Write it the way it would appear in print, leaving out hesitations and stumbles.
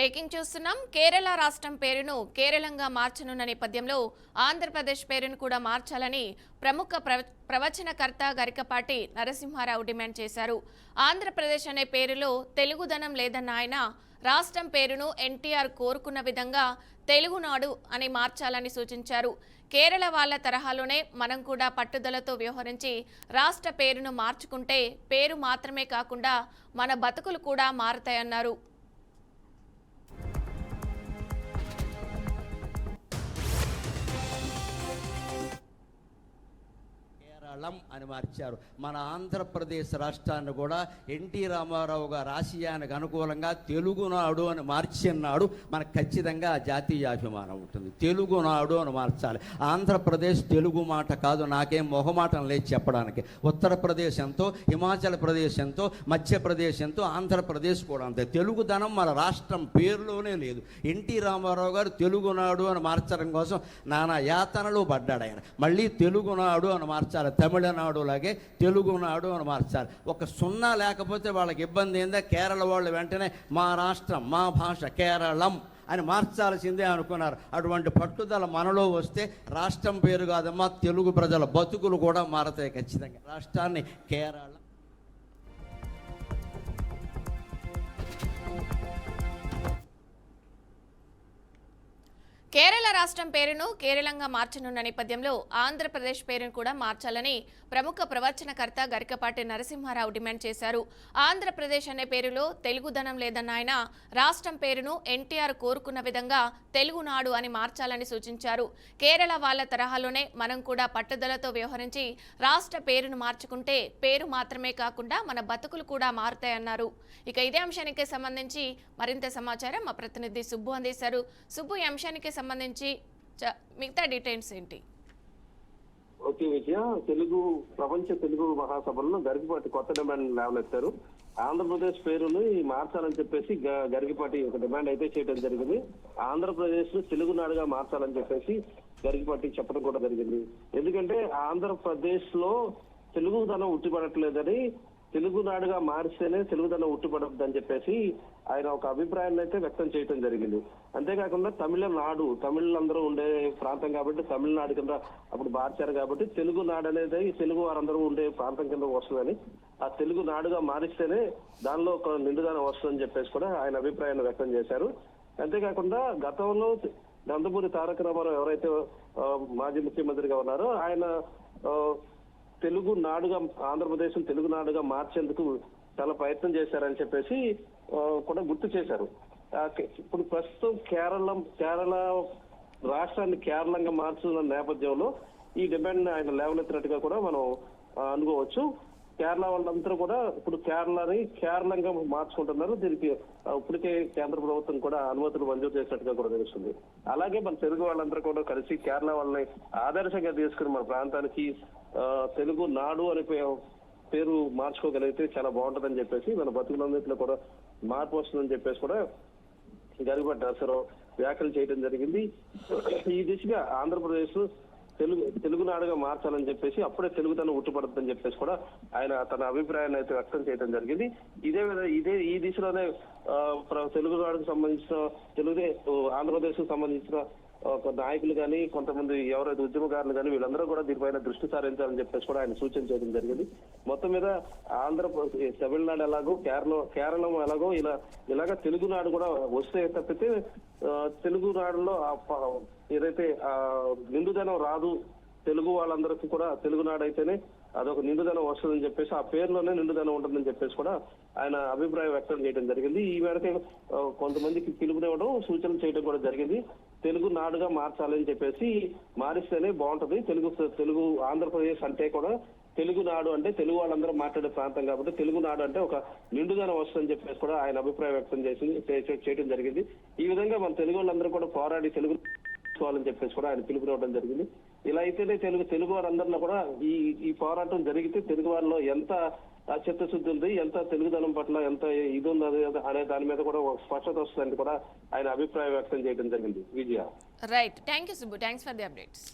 Breaking చూస్తున్నాం. కేరళ రాష్ట్రం పేరును కేరళంగా మార్చనున్న నేపథ్యంలో ఆంధ్రప్రదేశ్ పేరును కూడా మార్చాలని ప్రముఖ ప్రవచనకర్త గరికపాటి నరసింహారావు డిమాండ్ చేశారు. ఆంధ్రప్రదేశ్ అనే పేరులో తెలుగుదనం లేదన్న ఆయన రాష్ట్రం పేరును ఎన్టీఆర్ కోరుకున్న విధంగా తెలుగునాడు అని మార్చాలని సూచించారు. కేరళ వాళ్ళ తరహాలోనే మనం కూడా పట్టుదలతో వ్యవహరించి రాష్ట్ర పేరును మార్చుకుంటే పేరు మాత్రమే కాకుండా మన బతుకులు కూడా మారతాయన్నారు. అని మార్చారు. మన ఆంధ్రప్రదేశ్ రాష్ట్రాన్ని కూడా ఎన్టీ రామారావు గారు ఆశయానికి అనుకూలంగా తెలుగునాడు అని మార్చిన్నాడు. మనకు ఖచ్చితంగా జాతీయాభిమానం ఉంటుంది. తెలుగునాడు అని మార్చాలి. ఆంధ్రప్రదేశ్ తెలుగు మాట కాదు, నాకేం మొహమాటం లేదు చెప్పడానికి. ఉత్తరప్రదేశ్ ఎంతో, హిమాచల్ ప్రదేశ్ ఎంతో, మధ్యప్రదేశ్ ఎంతో, ఆంధ్రప్రదేశ్ కూడా అంతే. తెలుగుదనం మన రాష్ట్రం పేరులోనే లేదు. ఎన్టీ రామారావు గారు తెలుగునాడు అని మార్చడం కోసం నానా యాతనలు పడ్డాడు ఆయన. మళ్ళీ తెలుగునాడు అని మార్చాలి. తమిళనాడు లాగే తెలుగునాడు అని మార్చాలి. ఒక సున్నా లేకపోతే వాళ్ళకి ఇబ్బంది ఏందా? కేరళ వాళ్ళు వెంటనే మా రాష్ట్రం, మా భాష కేరళం అని మార్చాల్సిందే అనుకున్నారు. అటువంటి పట్టుదల మనలో వస్తే రాష్ట్రం పేరు కాదమ్మా, తెలుగు ప్రజల బతుకులు కూడా మారతాయి ఖచ్చితంగా. రాష్ట్రాన్ని కేరళ కేరళ రాష్ట్రం పేరును కేరళంగా మార్చనున్న నేపథ్యంలో ఆంధ్రప్రదేశ్ పేరును కూడా మార్చాలని ప్రముఖ ప్రవచనకర్త గరికపాటి నరసింహారావు డిమాండ్ చేశారు. ఆంధ్రప్రదేశ్ అనే పేరులో తెలుగుదనం లేదన్న ఆయన రాష్ట్రం పేరును ఎన్టీఆర్ కోరుకున్న విధంగా తెలుగునాడు అని మార్చాలని సూచించారు. కేరళ వాళ్ళ తరహాలోనే మనం కూడా పట్టుదలతో వ్యవహరించి రాష్ట్ర పేరును మార్చుకుంటే పేరు మాత్రమే కాకుండా మన బతుకులు కూడా మారుతాయన్నారు. ఇక ఇదే అంశానికి సంబంధించి మరింత సమాచారం మా ప్రతినిధి సుబ్బు అందిస్తారు. సుబ్బు, ఈ అంశానికి సంబంధించి మిగతా డీటెయిల్స్ ఏంటి? ఓకే విజయ, ప్రపంచ తెలుగు మహాసభలను గరికపాటి కొత్త డిమాండ్ లేవనెత్తారు. ఆంధ్రప్రదేశ్ పేరుని మార్చాలని చెప్పేసి గరికపాటి ఒక డిమాండ్ అయితే చేయడం జరిగింది. ఆంధ్రప్రదేశ్ ను తెలుగునాడుగా మార్చాలని చెప్పేసి గరికపాటి చెప్పడం కూడా జరిగింది. ఎందుకంటే ఆంధ్రప్రదేశ్ లో తెలుగుదనం ఉట్టిపడట్లేదని, తెలుగునాడుగా మారిస్తేనే తెలుగుదనం ఉట్టిపడద్దని చెప్పేసి ఆయన ఒక అభిప్రాయాన్ని అయితే వ్యక్తం చేయడం జరిగింది. అంతేకాకుండా తమిళనాడు, తమిళందరూ ఉండే ప్రాంతం కాబట్టి తమిళనాడు కింద అప్పుడు మార్చారు కాబట్టి తెలుగునాడు అనేది తెలుగు వారందరూ ఉండే ప్రాంతం కింద వస్తుందని, ఆ తెలుగు నాడుగా మారిస్తేనే దానిలో ఒక నిండుదనం వస్తుందని చెప్పేసి కూడా ఆయన అభిప్రాయాన్ని వ్యక్తం చేశారు. అంతేకాకుండా గతంలో నందమూరి తారక రామారావు ఎవరైతే మాజీ ముఖ్యమంత్రిగా ఉన్నారో ఆయన తెలుగు నాడుగా, ఆంధ్రప్రదేశ్ తెలుగు నాడుగా మార్చేందుకు చాలా ప్రయత్నం చేశారని చెప్పేసి కూడా గుర్తు చేశారు. ఇప్పుడు ప్రస్తుతం కేరళ రాష్ట్రాన్ని కేరళంగా మార్చుతున్న నేపథ్యంలో ఈ డిమాండ్ ఆయన లేవనెత్తినట్టుగా కూడా మనం అనుకోవచ్చు. కేరళ వాళ్ళందరూ కూడా ఇప్పుడు కేరళని కేరళంగా మార్చుకుంటున్నారు. దీనికి ఇప్పటికే కేంద్ర ప్రభుత్వం కూడా అనుమతులు మంజూరు చేసినట్టుగా కూడా తెలుస్తుంది. అలాగే మన తెలుగు వాళ్ళందరూ కూడా కలిసి కేరళ వాళ్ళని ఆదర్శంగా తీసుకుని మన ప్రాంతానికి తెలుగు నాడు అని పేరు మార్చుకోగలిగితే చాలా బాగుంటుందని చెప్పేసి, మన బతుకులందరిలో కూడా మార్పు వస్తుందని చెప్పేసి కూడా గరికపాటి నరసింహారావు వ్యాఖ్యలు చేయడం జరిగింది. ఈ దిశగా ఆంధ్రప్రదేశ్ తెలుగునాడుగా మార్చాలని చెప్పేసి, అప్పుడే తెలుగుదనం ఉట్టుపడుతుందని చెప్పేసి కూడా ఆయన తన అభిప్రాయాన్ని అయితే వ్యక్తం చేయడం జరిగింది. ఈ దిశలోనే తెలుగునాడుకు సంబంధించిన ఆంధ్రప్రదేశ్ కు సంబంధించిన నాయకులు కానీ, కొంతమంది ఎవరైతే ఉద్యమకారులు కానీ వీళ్ళందరూ కూడా దీనిపైన దృష్టి సారించాలని చెప్పేసి కూడా ఆయన సూచన చేయడం జరిగింది. మొత్తం మీద ఆంధ్రప్రదేశ్, తమిళనాడు ఎలాగో, కేరళం ఎలాగో ఇలాగా తెలుగునాడు కూడా వస్తే తప్పితే తెలుగునాడులో ఏదైతే నిండుదనం రాదు, తెలుగు వాళ్ళందరికీ కూడా తెలుగునాడు అయితేనే అదొక నిండుదనం వస్తుందని చెప్పేసి, ఆ పేరులోనే నిండుదనం ఉంటుందని చెప్పేసి కూడా ఆయన అభిప్రాయం వ్యక్తం చేయడం జరిగింది. ఈ మేరకు కొంతమందికి పిలుపునివ్వడం, సూచనలు చేయడం కూడా జరిగింది. తెలుగు నాడుగా మార్చాలని చెప్పేసి, మారిస్తేనే బాగుంటది. తెలుగు ఆంధ్రప్రదేశ్ అంటే కూడా తెలుగునాడు అంటే తెలుగు వాళ్ళందరూ మాట్లాడే ప్రాంతం కాబట్టి తెలుగునాడు అంటే ఒక నిండుదనం వస్తుందని చెప్పేసి కూడా ఆయన అభిప్రాయం వ్యక్తం చేయడం జరిగింది. ఈ విధంగా మన తెలుగు వాళ్ళందరూ కూడా పోరాడి తెలుగు అని చెప్పేసి కూడా ఆయన పిలుపునివ్వడం జరిగింది. ఇలా అయితేనే తెలుగు వారందరిలో కూడా ఈ పోరాటం జరిగితే తెలుగు వారిలో ఎంత చిత్తశుద్ధి ఉంది, ఎంత తెలుగుదనం పట్ల ఎంత ఇది ఉంది అనే దాని మీద కూడా స్పష్టత వస్తుందని కూడా ఆయన అభిప్రాయం వ్యక్తం చేయడం జరిగింది. Vijaya, right, thank you Subbu, thanks for the updates.